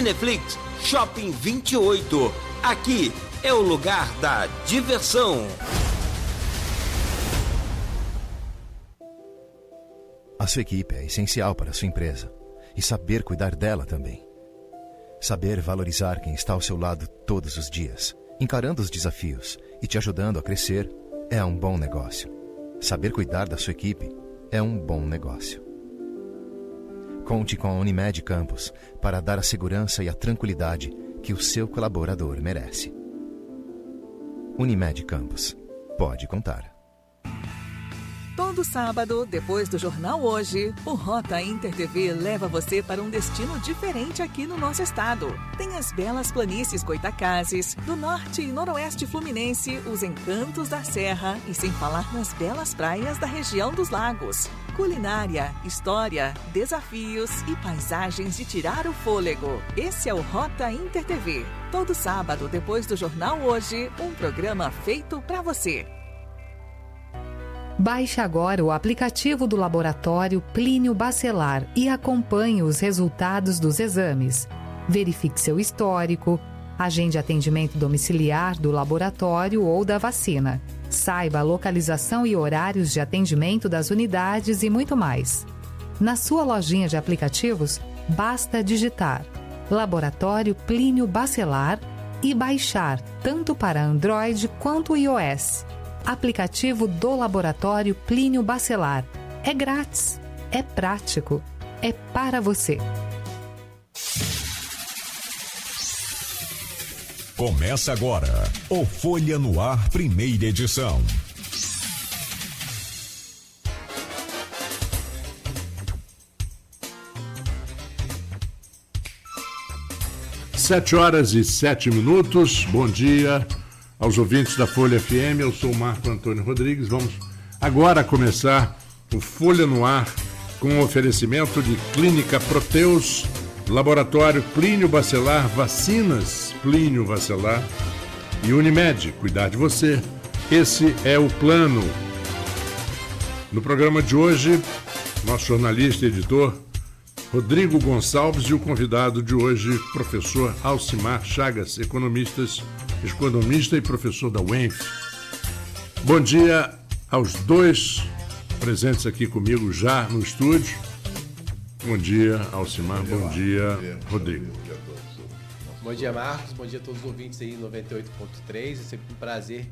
Netflix Shopping 28. Aqui é o lugar da diversão. A sua equipe é essencial para a sua empresa e saber cuidar dela também. Saber valorizar quem está ao seu lado todos os dias, encarando os desafios e te ajudando a crescer é um bom negócio. Saber cuidar da sua equipe é um bom negócio. Conte com a Unimed Campus para dar a segurança e a tranquilidade que o seu colaborador merece. Unimed Campus. Pode contar. Todo sábado, depois do Jornal Hoje, o Rota Inter TV leva você para um destino diferente aqui no nosso estado. Tem as belas planícies Goitacazes, do norte e noroeste fluminense, os encantos da serra e sem falar nas belas praias da região dos lagos. Culinária, história, desafios e paisagens de tirar o fôlego. Esse é o Rota Inter TV. Todo sábado, depois do Jornal Hoje, um programa feito para você. Baixe agora o aplicativo do Laboratório Plínio Bacelar e acompanhe os resultados dos exames. Verifique seu histórico, agende atendimento domiciliar do laboratório ou da vacina. Saiba a localização e horários de atendimento das unidades e muito mais. Na sua lojinha de aplicativos, basta digitar Laboratório Plínio Bacelar e baixar tanto para Android quanto iOS. Aplicativo do Laboratório Plínio Bacelar. É grátis, é prático, é para você. Começa agora o Folha no Ar, primeira edição. Sete horas e 7 minutos. Bom dia aos ouvintes da Folha FM, eu sou o Marco Antônio Rodrigues. Vamos agora começar o Folha no Ar com um oferecimento de Clínica Proteus, Laboratório Plínio Bacelar, Vacinas Plínio Bacelar e Unimed, cuidar de você. Esse é o plano. No programa de hoje, nosso jornalista e editor Rodrigo Gonçalves e o convidado de hoje, professor Alcimar Chagas, economista e professor da UENF. Bom dia aos dois presentes aqui comigo já no estúdio. Bom dia, Alcimar. Bom dia, Rodrigo. Bom dia, Marcos. Bom dia a todos os ouvintes aí 98.3. É sempre um prazer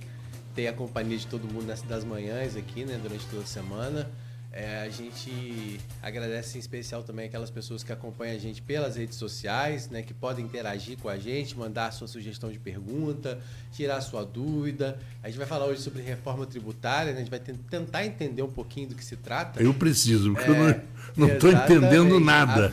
ter a companhia de todo mundo das manhãs aqui, né, durante toda a semana. A gente agradece em especial também aquelas pessoas que acompanham a gente pelas redes sociais, né, que podem interagir com a gente, mandar a sua sugestão de pergunta, tirar a sua dúvida. A gente vai falar hoje sobre reforma tributária, né, a gente vai tentar entender um pouquinho do que se trata. Eu preciso, porque eu não estou entendendo nada.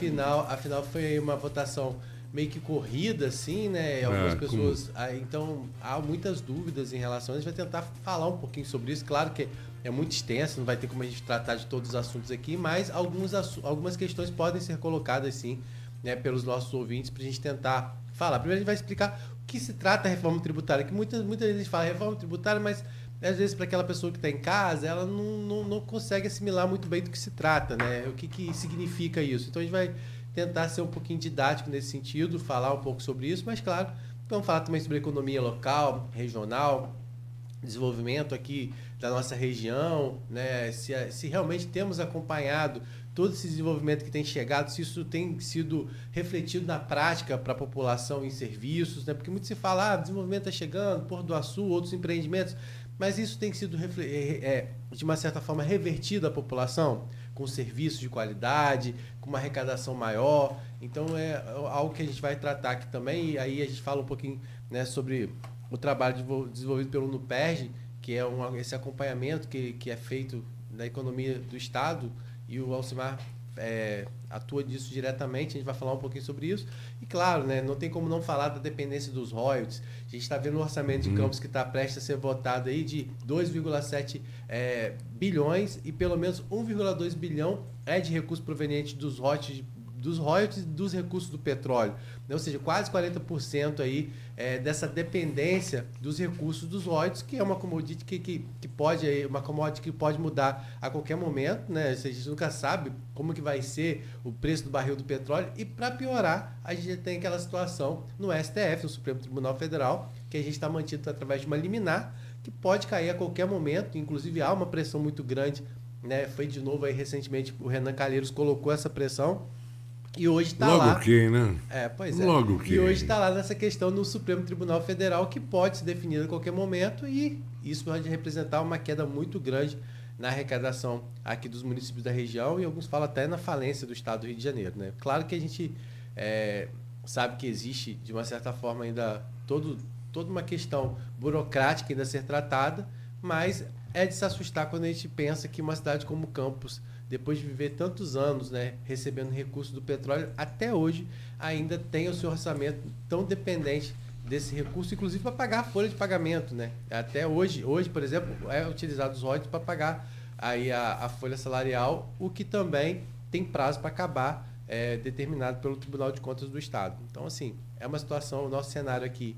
Afinal, foi uma votação meio que corrida, assim, né? Algumas pessoas... Então, há muitas dúvidas em relação... A gente vai tentar falar um pouquinho sobre isso. Claro que é muito extenso, não vai ter como a gente tratar de todos os assuntos aqui, mas algumas questões podem ser colocadas, sim, né, pelos nossos ouvintes, para a gente tentar falar. Primeiro a gente vai explicar o que se trata a reforma tributária, que muitas vezes a gente fala reforma tributária, mas às vezes para aquela pessoa que está em casa, ela não consegue assimilar muito bem do que se trata, né? O que significa isso. Então a gente vai tentar ser um pouquinho didático nesse sentido, falar um pouco sobre isso, mas claro, vamos falar também sobre economia local, regional, desenvolvimento aqui da nossa região, né? Se realmente temos acompanhado todo esse desenvolvimento que tem chegado, se isso tem sido refletido na prática para a população em serviços, né? Porque muito se fala, desenvolvimento está chegando, Porto do Açu, outros empreendimentos, mas isso tem sido, de uma certa forma, revertido à população, com serviços de qualidade, com uma arrecadação maior. Então, é algo que a gente vai tratar aqui também, e aí a gente fala um pouquinho, né, sobre o trabalho desenvolvido pelo NUPERJ, que é esse acompanhamento que é feito na economia do Estado, e o Alcimar atua disso diretamente. A gente vai falar um pouquinho sobre isso. E claro, né, não tem como não falar da dependência dos royalties. A gente está vendo o orçamento de Campos que está prestes a ser votado aí de 2,7 bilhões, e pelo menos 1,2 bilhão é de recursos provenientes dos royalties dos royalties dos recursos do petróleo, né? Ou seja, quase 40% aí dessa dependência dos recursos dos royalties, que é uma commodity que pode mudar a qualquer momento, né? A gente nunca sabe como que vai ser o preço do barril do petróleo, e para piorar, a gente tem aquela situação no STF, no Supremo Tribunal Federal, que a gente está mantido através de uma liminar, que pode cair a qualquer momento, inclusive há uma pressão muito grande, né? Foi de novo aí recentemente, o Renan Calheiros colocou essa pressão, e hoje está lá... Logo quem, né? Pois é. Logo quem. E hoje está lá nessa questão no Supremo Tribunal Federal, que pode se definir a qualquer momento, e isso pode representar uma queda muito grande na arrecadação aqui dos municípios da região, e alguns falam até na falência do estado do Rio de Janeiro, né? Claro que a gente sabe que existe, de uma certa forma, ainda toda uma questão burocrática ainda a ser tratada, mas é de se assustar quando a gente pensa que uma cidade como Campos, depois de viver tantos anos, né, recebendo recursos do petróleo, até hoje ainda tem o seu orçamento tão dependente desse recurso, inclusive para pagar a folha de pagamento, né? Até hoje, por exemplo, é utilizado os royalties para pagar aí a folha salarial, o que também tem prazo para acabar, determinado pelo Tribunal de Contas do Estado. Então, assim, é uma situação, o nosso cenário aqui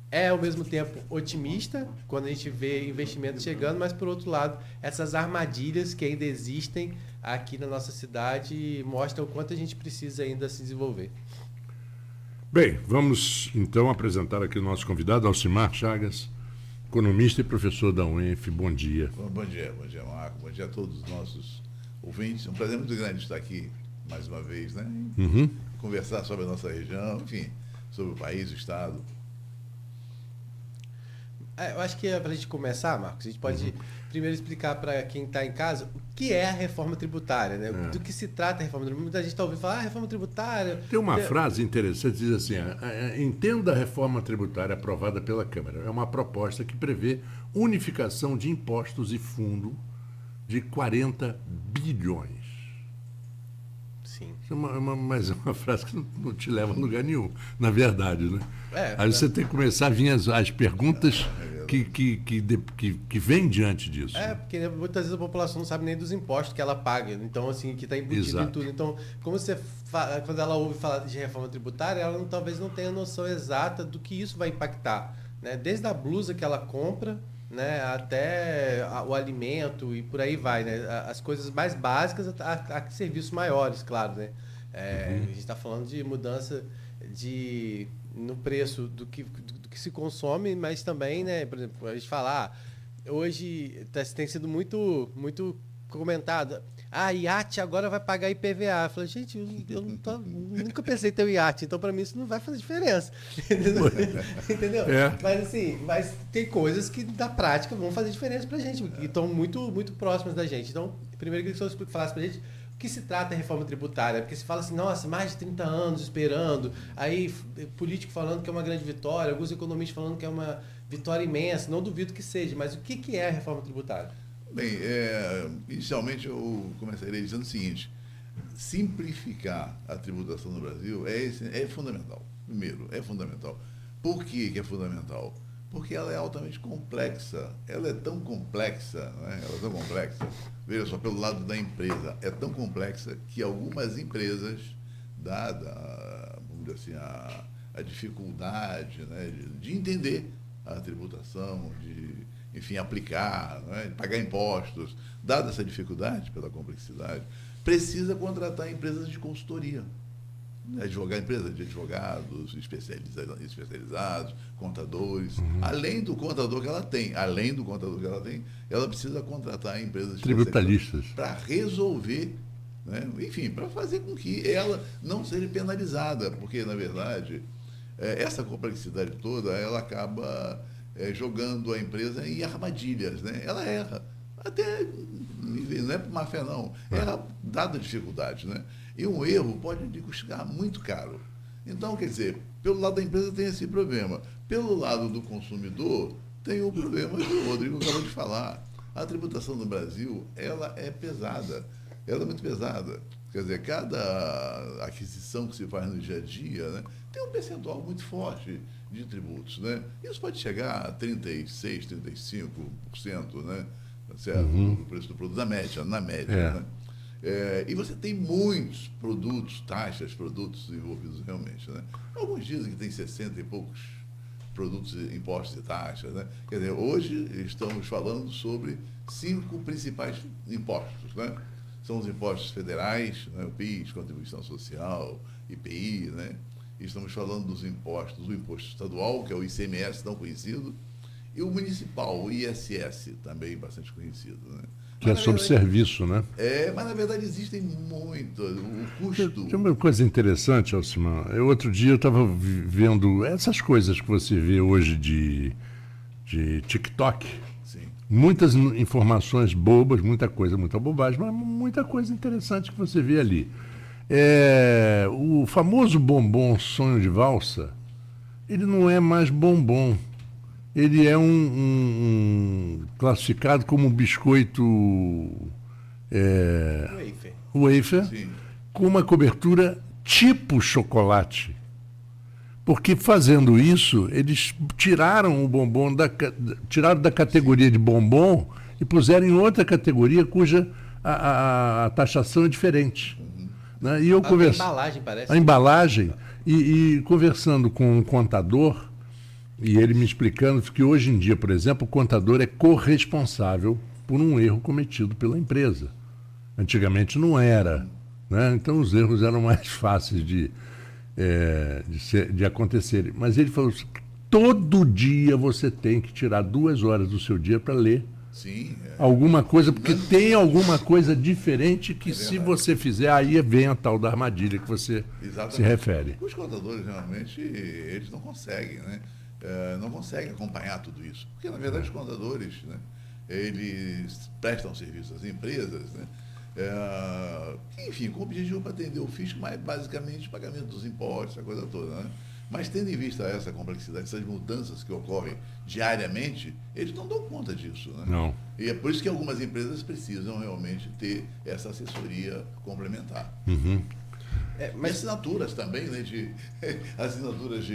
é ao mesmo tempo otimista, quando a gente vê investimentos chegando, mas por outro lado, essas armadilhas que ainda existem aqui na nossa cidade mostram o quanto a gente precisa ainda se desenvolver. Bem, vamos então apresentar aqui o nosso convidado, Alcimar Chagas, economista e professor da UENF. Bom dia. Bom dia, Marco. Bom dia a todos os nossos ouvintes. É um prazer muito grande estar aqui mais uma vez, né? Conversar sobre a nossa região, enfim, sobre o país, o estado. Eu acho que para a gente começar, Marcos, a gente pode primeiro explicar para quem está em casa o que é a reforma tributária, né? Do que se trata a reforma tributária. Muita gente está ouvindo falar, reforma tributária... Tem uma frase interessante, diz assim, entenda a reforma tributária aprovada pela Câmara. É uma proposta que prevê unificação de impostos e fundo de 40 bilhões. Sim. Mas é uma frase que não te leva a lugar nenhum, na verdade, né? Aí você tem que começar a vir as perguntas que vêm diante disso. Porque muitas vezes a população não sabe nem dos impostos que ela paga, então, assim, que está embutido em tudo. Então, como quando ela ouve falar de reforma tributária, ela talvez não tenha noção exata do que isso vai impactar, né? Desde a blusa que ela compra, né, até o alimento e por aí vai, né? As coisas mais básicas a serviços maiores, claro, né? A gente está falando de mudança no preço do que se consome, mas também, né, por exemplo, a gente fala, hoje tem sido muito, muito comentado, iate agora vai pagar IPVA. Eu falei, gente, eu nunca pensei em ter um iate, então para mim isso não vai fazer diferença. Entendeu? Mas tem coisas que na prática vão fazer diferença pra gente, e estão muito, muito próximas da gente. Então, primeiro que eu falasse pra gente o que se trata a reforma tributária, porque se fala assim, nossa, mais de 30 anos esperando, aí político falando que é uma grande vitória, alguns economistas falando que é uma vitória imensa, não duvido que seja, mas o que é a reforma tributária? Bem, inicialmente eu começaria dizendo o seguinte: simplificar a tributação no Brasil é fundamental. Primeiro, é fundamental. Por que é fundamental? Porque ela é altamente complexa. Ela é tão complexa, né? Ela é tão complexa. Veja só, pelo lado da empresa, é tão complexa que algumas empresas, dada, vamos dizer assim, a dificuldade, né, de entender a tributação, enfim, aplicar, né, pagar impostos, dada essa dificuldade pela complexidade, precisa contratar empresas de consultoria. Empresas de advogados especializados, contadores, além do contador que ela tem, ela precisa contratar empresas tributaristas para resolver, né, enfim, para fazer com que ela não seja penalizada, porque, na verdade, essa complexidade toda, ela acaba jogando a empresa em armadilhas, né? Ela erra, até não é por má fé não, erra dada a dificuldade, né? E um erro pode lhe custar muito caro. Então, quer dizer, pelo lado da empresa tem esse problema. Pelo lado do consumidor, tem o problema que o Rodrigo acabou de falar. A tributação no Brasil, ela é pesada. Ela é muito pesada. Quer dizer, cada aquisição que se faz no dia a dia, né, tem um percentual muito forte de tributos, né? Isso pode chegar a 36%, 35%, né? Certo? O preço do produto, na média, né? E você tem muitos produtos, taxas, produtos envolvidos realmente, né? Alguns dizem que tem 60 e poucos produtos, impostos e taxas, né? Quer dizer, hoje estamos falando sobre 5 principais impostos, né? São os impostos federais, né? O PIS, Contribuição Social, IPI, né? E estamos falando dos impostos, do imposto estadual, que é o ICMS, tão conhecido, e o municipal, o ISS, também bastante conhecido, né? Que é sobre serviço, né? Mas na verdade existem muito. O custo. Tem uma coisa interessante, Alcimar. Outro dia eu estava vendo essas coisas que você vê hoje de TikTok. Sim. Muitas informações bobas, muita bobagem, mas muita coisa interessante que você vê ali. O famoso bombom sonho de valsa, ele não é mais bombom. Ele é classificado como um biscoito wafer com uma cobertura tipo chocolate. Porque fazendo isso, eles tiraram o bombom tiraram da categoria de bombom e puseram em outra categoria cuja a taxação é diferente. Né? E eu a embalagem parece. A embalagem. E conversando com um contador, e ele me explicando que hoje em dia, por exemplo, o contador é corresponsável por um erro cometido pela empresa. Antigamente não era, né? Então os erros eram mais fáceis de acontecerem. Mas ele falou que todo dia você tem que tirar 2 horas do seu dia para ler. Sim, alguma coisa, porque tem alguma coisa diferente que se você fizer, aí vem a tal da armadilha que você se refere. Os contadores, realmente, eles não conseguem, né? Não conseguem acompanhar tudo isso. Porque, na verdade, os contadores, né, eles prestam serviço às empresas, né, enfim, com o objetivo para atender o fisco, mas basicamente pagamento dos impostos, a coisa toda. Né? Mas tendo em vista essa complexidade, essas mudanças que ocorrem diariamente, eles não dão conta disso. Né? Não. E é por isso que algumas empresas precisam realmente ter essa assessoria complementar. Uhum. Mas assinaturas também, né, assinaturas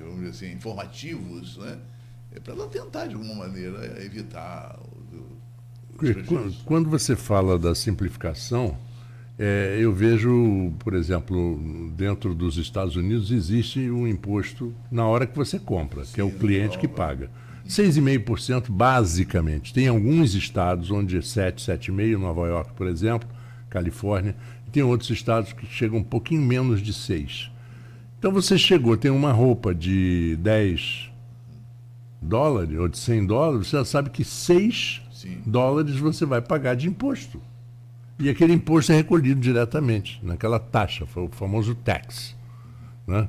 vamos dizer assim, informativos, né, para tentar, de alguma maneira, evitar quando você fala da simplificação, eu vejo, por exemplo, dentro dos Estados Unidos existe um imposto na hora que você compra, que é o cliente que paga. 6,5% basicamente. Tem alguns estados onde é 7,5%, Nova York, por exemplo, Califórnia, e tem outros estados que chegam um pouquinho menos de 6%. Então você tem uma roupa de $10 ou de $100, você já sabe que $6 você vai pagar de imposto. E aquele imposto é recolhido diretamente naquela taxa, o famoso tax. Né?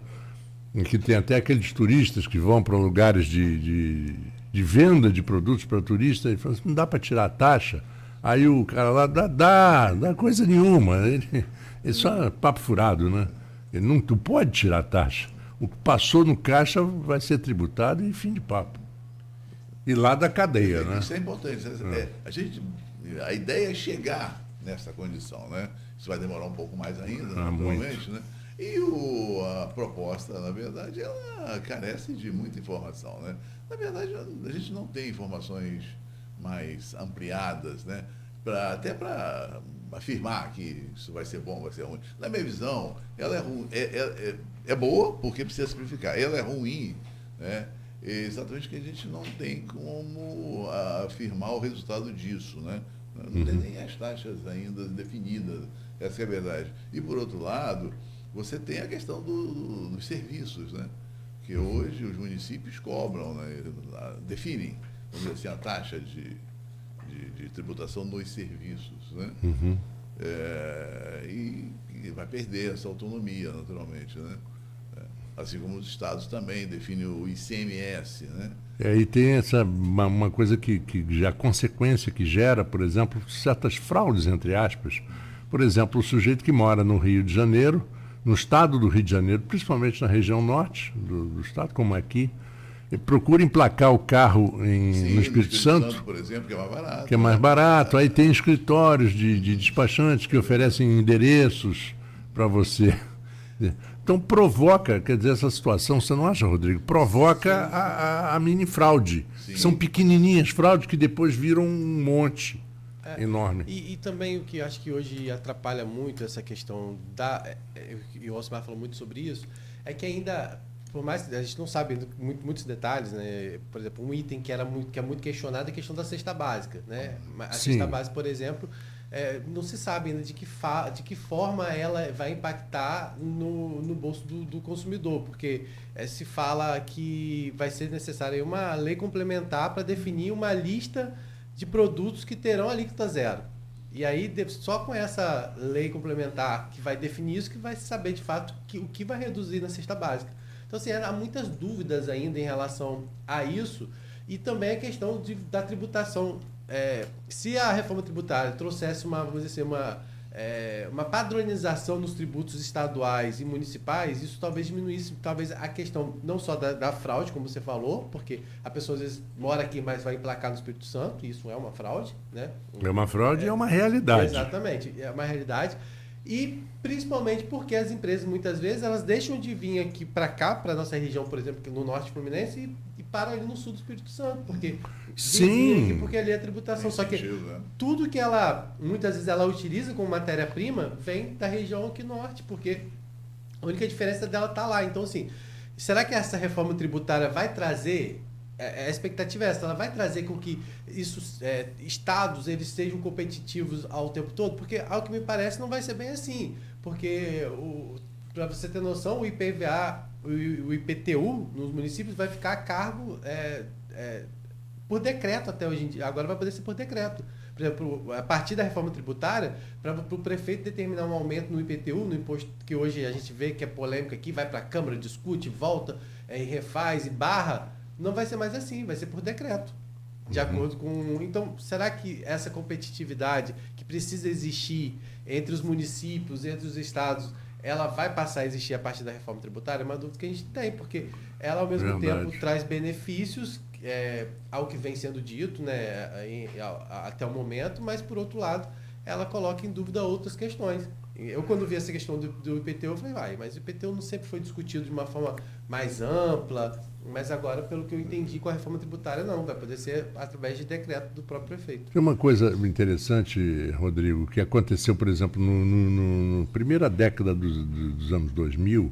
Em que tem até aqueles turistas que vão para lugares de venda de produtos para turistas e falam assim, não dá para tirar a taxa? Aí o cara lá dá coisa nenhuma. Ele só papo furado, né? Ele não, tu pode tirar a taxa. O que passou no caixa vai ser tributado e fim de papo. E lá da cadeia, né? Isso é importante. A ideia é chegar nessa condição, né? Isso vai demorar um pouco mais ainda, naturalmente, né? E a proposta, na verdade, ela carece de muita informação, né? Na verdade, a gente não tem informações mais ampliadas, né? Até para afirmar que isso vai ser bom, vai ser ruim. Na minha visão, ela é boa porque precisa simplificar. Ela é ruim, né? Exatamente porque a gente não tem como afirmar o resultado disso, né? Não tem nem as taxas ainda definidas, essa é a verdade. E, por outro lado, você tem a questão dos serviços, né? Que hoje os municípios cobram, né? Definem, vamos dizer assim, a taxa de tributação nos serviços, né? E vai perder essa autonomia, naturalmente, né? Assim como os estados também definem o ICMS, né? E tem uma coisa que já consequência que gera, por exemplo, certas fraudes, entre aspas. Por exemplo, o sujeito que mora no Rio de Janeiro, no estado do Rio de Janeiro, principalmente na região norte do estado, como aqui, procura emplacar o carro no Espírito Santo, por exemplo, que é mais barato. Que é mais barato. Aí tem escritórios de despachantes que oferecem endereços para você. Então provoca, quer dizer, essa situação, você não acha, Rodrigo? Provoca a mini fraude. Sim. São pequenininhas fraudes que depois viram um monte. enorme. E também o que acho que hoje atrapalha muito essa questão e o Osmar falou muito sobre isso, é que ainda, por mais que a gente não sabe muitos detalhes, né? Por exemplo, um item que é muito questionado é a questão da cesta básica, né? A cesta básica, por exemplo, não se sabe ainda de que forma ela vai impactar no bolso do consumidor, porque se fala que vai ser necessária uma lei complementar para definir uma lista de produtos que terão alíquota zero. E aí, só com essa lei complementar que vai definir isso, que vai saber de fato o que vai reduzir na cesta básica. Então, assim, há muitas dúvidas ainda em relação a isso, e também a questão da tributação. Se a reforma tributária trouxesse vamos dizer, uma padronização nos tributos estaduais e municipais, isso talvez diminuísse a questão não só da fraude, como você falou, porque a pessoa às vezes mora aqui, mas vai emplacar no Espírito Santo, e isso é uma fraude, né? É uma fraude e é uma realidade. Exatamente, é uma realidade. E principalmente porque as empresas, muitas vezes, elas deixam de vir aqui para cá, para a nossa região, por exemplo, no norte fluminense, e param ali no sul do Espírito Santo, porque porque ali é tributação. Só que tudo que muitas vezes ela utiliza como matéria-prima vem da região aqui norte, porque a única diferença dela está lá. Então, assim, será que essa reforma tributária vai trazer, a expectativa é essa, ela vai trazer com que estados eles sejam competitivos ao tempo todo? Porque, ao que me parece, não vai ser bem assim, porque, para você ter noção, o IPVA, o IPTU nos municípios vai ficar a cargo por decreto até hoje em dia. Agora vai poder ser por decreto. Por exemplo, a partir da reforma tributária, para o prefeito determinar um aumento no IPTU, no imposto que hoje a gente vê que é polêmico aqui, vai para a Câmara, discute, volta, e refaz e barra, não vai ser mais assim, vai ser por decreto. De acordo com... Então, será que essa competitividade que precisa existir entre os municípios, entre os estados, ela vai passar a existir a partir da reforma tributária? É uma dúvida que a gente tem, porque ela, ao mesmo tempo, traz benefícios ao que vem sendo dito, né, até o momento, mas, por outro lado, ela coloca em dúvida outras questões. Eu, quando vi essa questão do IPTU, eu falei, mas o IPTU não sempre foi discutido de uma forma mais ampla, mas agora, pelo que eu entendi, com a reforma tributária, não, vai poder ser através de decreto do próprio prefeito. Tem uma coisa interessante, Rodrigo, que aconteceu, por exemplo, na primeira década dos anos 2000,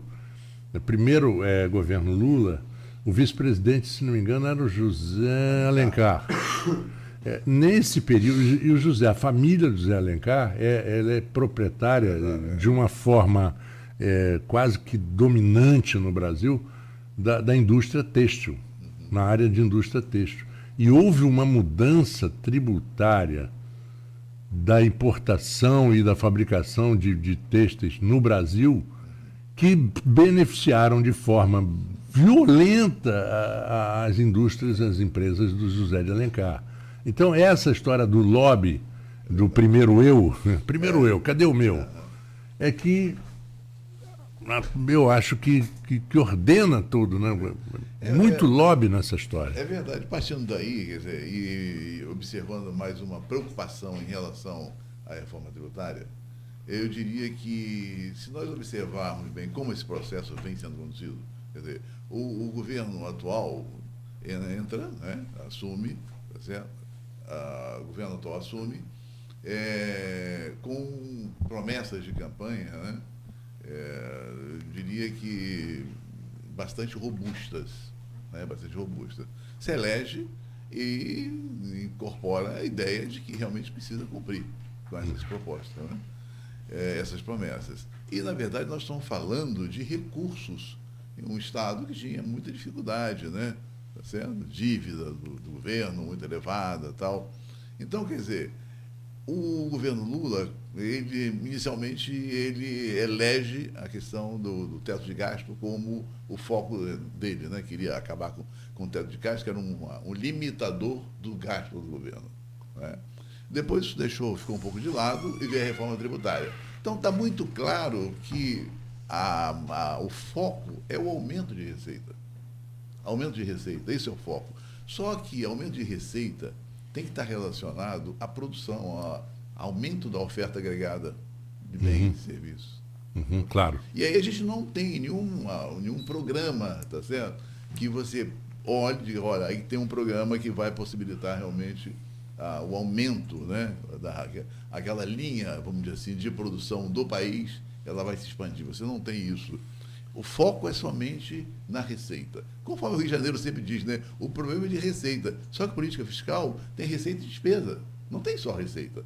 no primeiro governo Lula, o vice-presidente, se não me engano, era o José Alencar. Nesse período, e a família do José Alencar, ela é proprietária de uma forma quase que dominante no Brasil da indústria têxtil, na área de indústria têxtil. E houve uma mudança tributária da importação e da fabricação de têxteis no Brasil que beneficiaram de forma violenta as indústrias, as empresas do José de Alencar. Então, essa história do lobby, do primeiro eu, cadê o meu? É que eu acho que ordena tudo, né? Muito lobby nessa história. É verdade. Partindo daí, quer dizer, e observando mais uma preocupação em relação à reforma tributária, eu diria que, se nós observarmos bem como esse processo vem sendo conduzido, quer dizer, o governo atual entra, né, assume, tá certo? O governo atual assume com promessas de campanha, né? Eu diria que bastante robustas, né? Bastante robustas. Se elege e incorpora a ideia de que realmente precisa cumprir com essas propostas, né? Essas promessas. E, na verdade, nós estamos falando de recursos em um Estado que tinha muita dificuldade, né? Tá certo? Dívida do governo muito elevada e tal. Então, quer dizer, o governo Lula, inicialmente, ele elege a questão do teto de gasto como o foco dele, né? Queria acabar com o teto de gasto, que era um limitador do gasto do governo, né? Depois isso ficou um pouco de lado e veio a reforma tributária. Então, está muito claro que o foco é o aumento de receita. Aumento de receita, esse é o foco. Só que aumento de receita tem que estar relacionado à produção, ao aumento da oferta agregada de bens e serviços. Claro. E aí a gente não tem nenhum programa, tá certo? Que você olhe e diga, olha, aí tem um programa que vai possibilitar realmente o aumento, né, aquela linha, vamos dizer assim, de produção do país, ela vai se expandir. Você não tem isso. O foco é somente na receita. Conforme o Rio de Janeiro sempre diz, né, o problema é de receita. Só que política fiscal tem receita e despesa. Não tem só receita.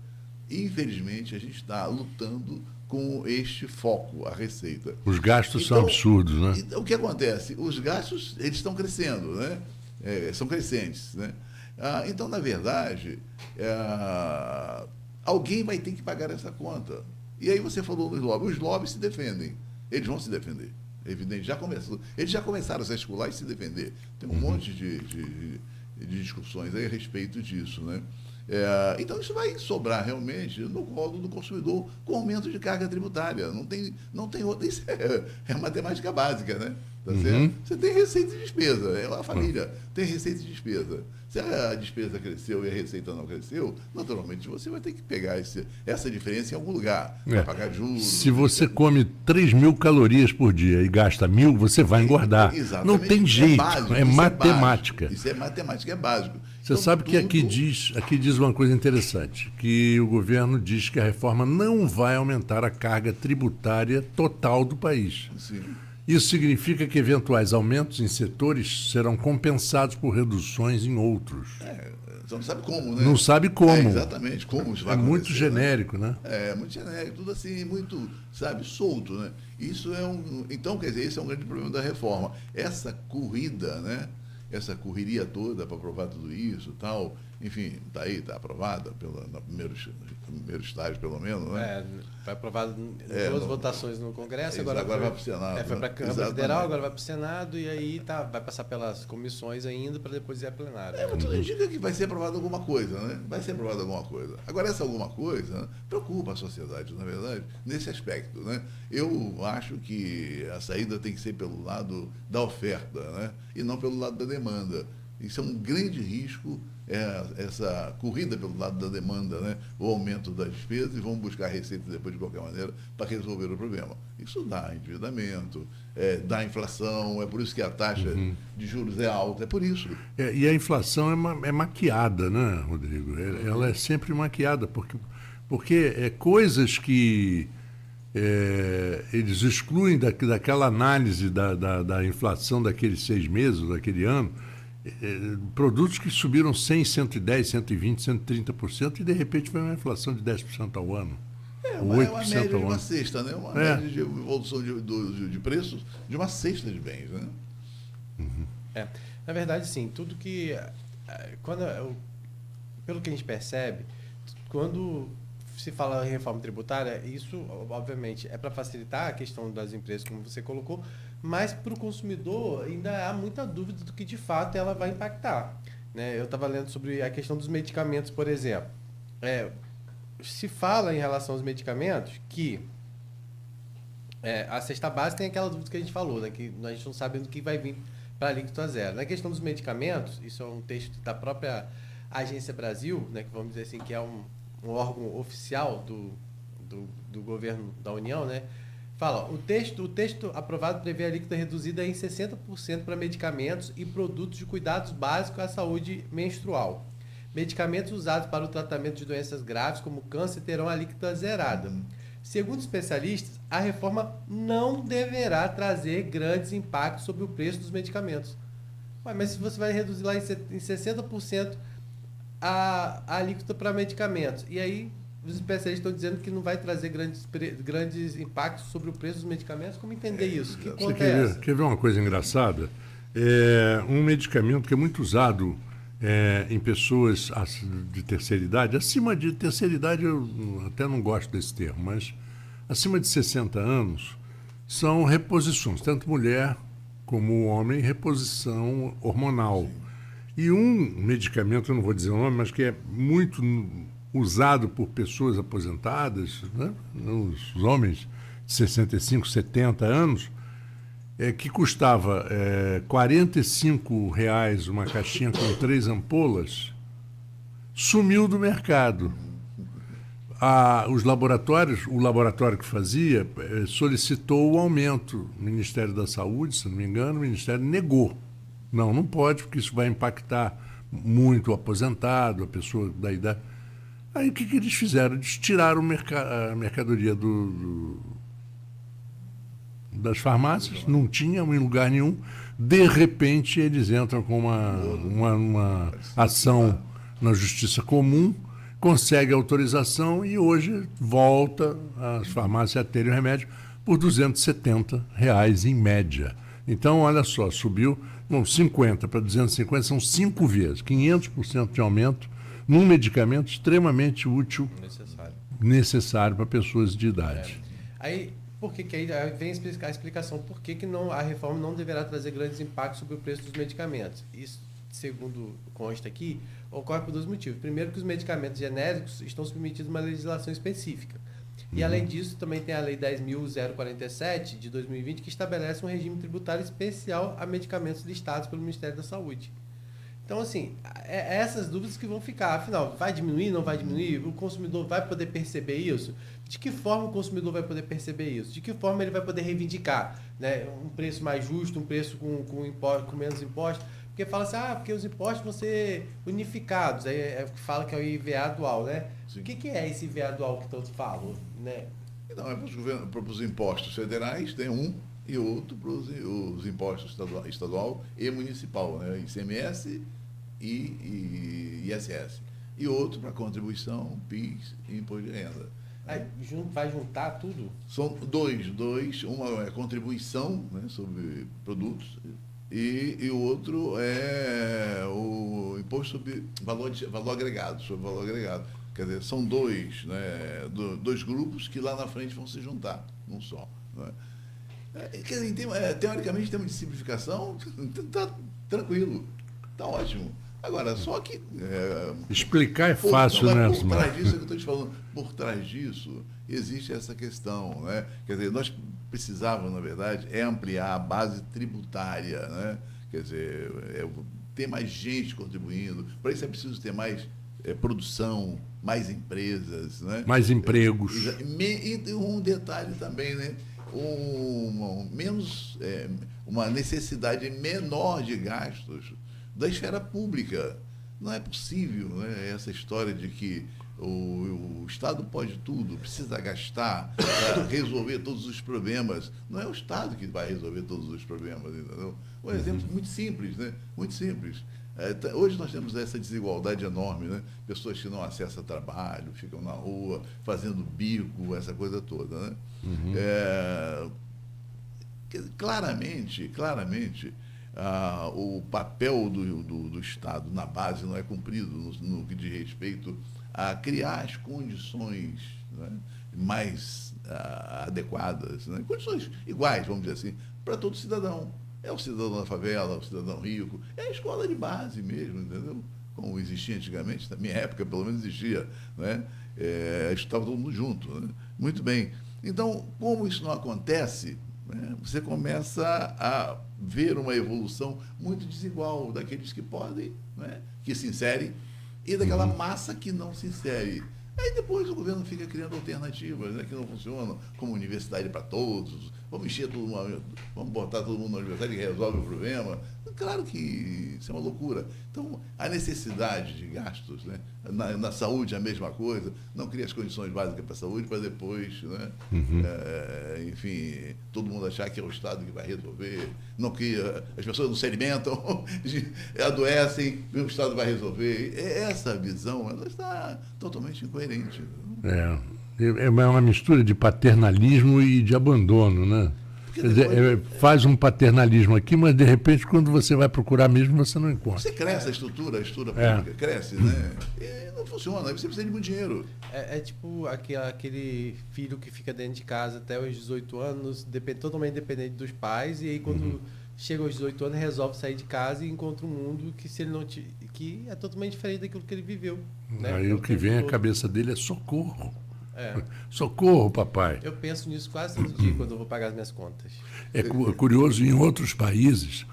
Infelizmente, a gente está lutando com este foco, a receita. Os gastos são absurdos, né? Então, o que acontece? Os gastos, eles estão crescendo, né? São crescentes, né? Então, na verdade, alguém vai ter que pagar essa conta. E aí você falou dos lobbies. Os lobbies se defendem. Eles vão se defender. É evidente, eles já começaram a circular e se defender. Tem um monte de discussões aí a respeito disso, né? Então, isso vai sobrar realmente no colo do consumidor com aumento de carga tributária. Não tem outra. Isso é matemática básica, né? Tá certo? Você tem receita e despesa. A família tem receita e despesa. Se a despesa cresceu e a receita não cresceu, naturalmente você vai ter que pegar essa diferença em algum lugar. Para pagar juros. Se você come 3.000 calorias por dia e gasta 1.000, você vai engordar. Exatamente. Não tem jeito. Básico, é matemática. Isso é matemática, é básico. Você sabe que aqui diz uma coisa interessante, que o governo diz que a reforma não vai aumentar a carga tributária total do país. Sim. Isso significa que eventuais aumentos em setores serão compensados por reduções em outros. Você não sabe como, né? Não sabe como. Exatamente, como isso vai acontecer. Muito genérico, né? Muito genérico, tudo assim, muito, solto, né? Isso então, quer dizer, esse é um grande problema da reforma. Essa corrida, né? Essa correria toda para aprovar tudo isso e tal, enfim, está aí, está aprovada no primeiro estágio, pelo menos, né? Foi aprovado em 2 votações no Congresso, agora vai para o Senado. Foi para a Câmara Federal, agora vai para o Senado, e aí vai passar pelas comissões ainda para depois ir a plenário. Mas tudo indica que vai ser aprovado alguma coisa, né? Vai ser aprovado alguma coisa. Agora, essa alguma coisa, né, preocupa a sociedade, na verdade, nesse aspecto, né? Eu acho que a saída tem que ser pelo lado da oferta, né? E não pelo lado da demanda. Isso é um grande risco, essa corrida pelo lado da demanda, né? O aumento das despesas, e vão buscar receita depois de qualquer maneira para resolver o problema. Isso dá endividamento, dá inflação, é por isso que a taxa de juros é alta, é por isso. E a inflação é maquiada, né, Rodrigo? Ela é sempre maquiada, porque coisas que eles excluem daquela análise da inflação daqueles 6 meses, daquele ano, produtos que subiram 100, 110, 120, 130% e de repente foi uma inflação de 10% ao ano. É uma média de uma cesta, né? Uma média de evolução de preços de uma cesta de bens, né? Na verdade, sim, tudo que... pelo que a gente percebe, quando se fala em reforma tributária, isso, obviamente, é para facilitar a questão das empresas, como você colocou, mas para o consumidor ainda há muita dúvida do que, de fato, ela vai impactar, né? Eu estava lendo sobre a questão dos medicamentos, por exemplo. Se fala em relação aos medicamentos que a cesta básica tem aquela dúvida que a gente falou, né? Que a gente não sabe do que vai vir para a alíquota zero. Na questão dos medicamentos, isso é um texto da própria Agência Brasil, né? Que vamos dizer assim, que é um órgão oficial do governo da União, né? Fala, o texto aprovado prevê a alíquota reduzida em 60% para medicamentos e produtos de cuidados básicos à saúde menstrual. Medicamentos usados para o tratamento de doenças graves, como câncer, terão a alíquota zerada. Segundo especialistas, a reforma não deverá trazer grandes impactos sobre o preço dos medicamentos. Mas se você vai reduzir lá em 60% a alíquota para medicamentos, e aí os especialistas estão dizendo que não vai trazer grandes impactos sobre o preço dos medicamentos. Como entender isso? Que conta é essa? Quer ver uma coisa engraçada? Um medicamento que é muito usado em pessoas de terceira idade. Acima de terceira idade, eu até não gosto desse termo, mas acima de 60 anos, são reposições, tanto mulher como homem, reposição hormonal. E um medicamento, eu não vou dizer o nome, mas que é muito usado por pessoas aposentadas, né? Os homens de 65, 70 anos, que custava R$45 uma caixinha com 3 ampolas, sumiu do mercado. Os laboratórios, o laboratório que fazia, solicitou o aumento. O Ministério da Saúde, se não me engano, o Ministério negou. Não pode, porque isso vai impactar muito aposentado, a pessoa da idade. Aí o que eles fizeram? Eles tiraram a mercadoria das farmácias, não tinham em lugar nenhum. De repente, eles entram com uma ação na Justiça Comum, consegue autorização e hoje volta as farmácias a terem o remédio por R$ 270 em média. Então, olha só, subiu 50 para 250, são 5 vezes, 500% de aumento num medicamento extremamente útil, necessário para pessoas de idade. Aí, por que aí vem a explicação por que a reforma não deverá trazer grandes impactos sobre o preço dos medicamentos. Isso, segundo consta aqui, ocorre por 2 motivos. Primeiro, que os medicamentos genéricos estão submetidos a uma legislação específica. E, além disso, também tem a Lei 10.047, de 2020, que estabelece um regime tributário especial a medicamentos listados pelo Ministério da Saúde. Então, assim, essas dúvidas que vão ficar. Afinal, vai diminuir, não vai diminuir? O consumidor vai poder perceber isso? De que forma o consumidor vai poder perceber isso? De que forma ele vai poder reivindicar, né, um preço mais justo, um preço com menos impostos? Porque fala assim, porque os impostos vão ser unificados. Aí fala que é o IVA dual, né? Sim. O que é esse IVA dual que todos falam, né? Não, para os impostos federais tem um e outro para os impostos estadual e municipal, né? ICMS e ISS. E outro para contribuição, PIS e imposto de renda. Aí, vai juntar tudo? São dois. Uma é contribuição, né, sobre produtos e o outro é o imposto sobre valor agregado, Quer dizer, são dois grupos que lá na frente vão se juntar, num só. Né? Quer dizer, teoricamente, em termos de simplificação, está tranquilo, está ótimo. Agora, só que... explicar é fácil, né? Por trás disso, é que eu estou te falando, por trás disso existe essa questão, né? Quer dizer, nós precisávamos, na verdade, ampliar a base tributária, né? Quer dizer, ter mais gente contribuindo. Para isso é preciso ter mais produção, mais empresas, né? Mais empregos. E um detalhe também, né? Uma necessidade menor de gastos da esfera pública. Não é possível, né, essa história de que o Estado pode tudo, precisa gastar para resolver todos os problemas. Não é o Estado que vai resolver todos os problemas, entendeu? Um exemplo muito simples, né? Muito simples. Hoje nós temos essa desigualdade enorme, né? Pessoas que não acessam trabalho, ficam na rua, fazendo bico, essa coisa toda, né? Claramente, o papel do Estado na base não é cumprido no que diz respeito a criar as condições, né, mais adequadas, né, condições iguais, vamos dizer assim, para todo cidadão. É o cidadão da favela, o cidadão rico, é a escola de base mesmo, entendeu? Como existia antigamente, na minha época pelo menos existia, né? Estava todo mundo junto, né? Muito bem. Então, como isso não acontece, né, você começa a ver uma evolução muito desigual daqueles que podem, né, que se inserem, e daquela massa que não se insere. Aí depois o governo fica criando alternativas, né, que não funcionam, como universidade para todos, vamos botar todo mundo na universidade que resolve o problema. Claro que isso é uma loucura. Então, a necessidade de gastos, né, na saúde a mesma coisa, não cria as condições básicas para a saúde para depois, né, enfim, todo mundo achar que é o Estado que vai resolver, não cria, as pessoas não se alimentam, adoecem, o Estado vai resolver. Essa visão, ela está totalmente incoerente. É uma mistura de paternalismo e de abandono, né? Quer dizer, faz um paternalismo aqui, mas de repente, quando você vai procurar mesmo, você não encontra. Você cresce a estrutura pública, cresce, né? E não funciona, aí você precisa de muito dinheiro. É tipo aquele filho que fica dentro de casa até os 18 anos, totalmente dependente dos pais, e aí quando chega aos 18 anos, resolve sair de casa e encontra um mundo que, se ele não que é totalmente diferente daquilo que ele viveu. Né? Aí o que vem à cabeça dele é socorro. Socorro, papai. Eu penso nisso quase todo dia quando eu vou pagar as minhas contas. É curioso, em outros países,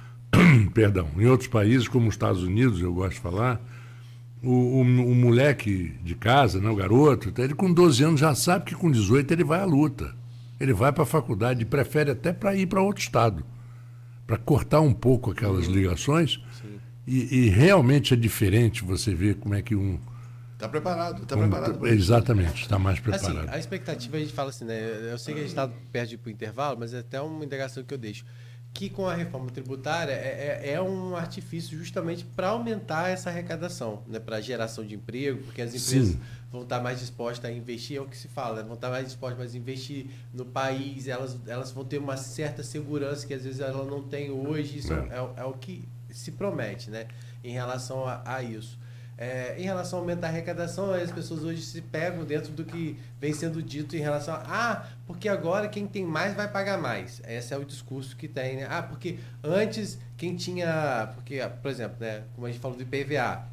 em outros países, como os Estados Unidos, eu gosto de falar, o moleque de casa, né, o garoto, ele com 12 anos já sabe que com 18 ele vai à luta. Ele vai para a faculdade e prefere até para ir para outro estado, para cortar um pouco aquelas ligações. Sim. E realmente é diferente você ver como é que um... Está preparado, está preparado. Exatamente, está mais preparado. Assim, a expectativa, a gente fala assim, né? Eu sei que a gente está perto de ir para o intervalo, mas é até uma indagação que eu deixo. Que com a reforma tributária é um artifício justamente para aumentar essa arrecadação, né? Para geração de emprego, porque as empresas vão estar mais dispostas a investir, é o que se fala, né? Vão estar mais dispostas a investir no país, elas vão ter uma certa segurança que às vezes ela não tem hoje, isso é o que se promete, né? Em relação a isso. Em relação ao aumento da arrecadação, as pessoas hoje se pegam dentro do que vem sendo dito em relação a porque agora quem tem mais vai pagar mais. Esse é o discurso que tem, né? Porque antes quem tinha... Porque, por exemplo, né, como a gente falou do IPVA,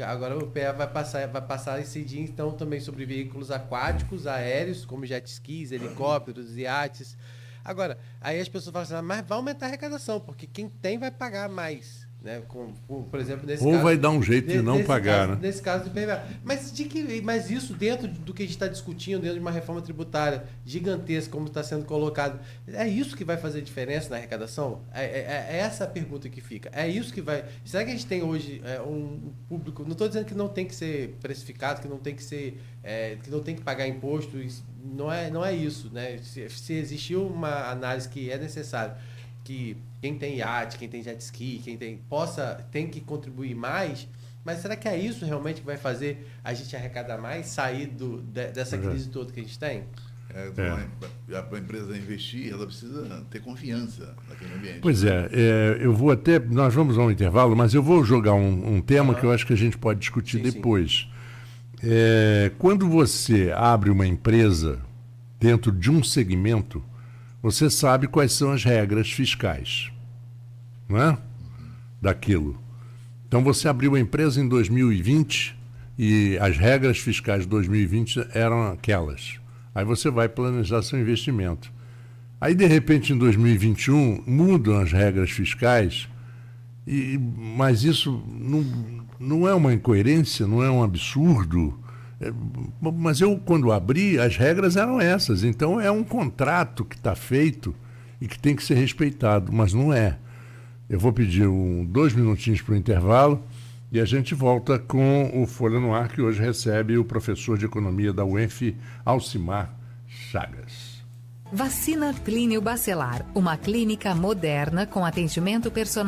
agora o IPVA vai passar a incidir então também sobre veículos aquáticos, aéreos, como jet skis, helicópteros, iates. Agora, aí as pessoas falam assim, mas vai aumentar a arrecadação, porque quem tem vai pagar mais. Né? Por exemplo, nesse Ou caso, vai dar um jeito de não pagar, né? Nesse caso do IPVA. Mas isso dentro do que a gente está discutindo, dentro de uma reforma tributária gigantesca, como está sendo colocado, é isso que vai fazer diferença na arrecadação? É essa a pergunta que fica. É isso que vai... Será que a gente tem hoje um público... Não estou dizendo que não tem que ser precificado, que não tem que ser... que não tem que pagar imposto. Não é isso, né? Se existiu uma análise que é necessário, que quem tem iate, quem tem jet ski, quem tem que contribuir mais, mas será que é isso realmente que vai fazer a gente arrecadar mais, sair dessa crise toda que a gente tem? Para a empresa investir, ela precisa ter confiança naquele ambiente. Pois nós vamos a um intervalo, mas eu vou jogar um tema que eu acho que a gente pode discutir depois. Quando você abre uma empresa dentro de um segmento, você sabe quais são as regras fiscais, não é? Daquilo. Então você abriu a empresa em 2020 e as regras fiscais de 2020 eram aquelas. Aí você vai planejar seu investimento. Aí, de repente, em 2021, mudam as regras fiscais, mas isso não é uma incoerência, não é um absurdo. Mas eu, quando abri, as regras eram essas. Então é um contrato que está feito e que tem que ser respeitado, mas não é. Eu vou pedir 2 minutinhos para o intervalo e a gente volta com o Folha no Ar, que hoje recebe o professor de Economia da UENF, Alcimar Chagas. Vacina Clínio Bacelar, uma clínica moderna com atendimento personalizado.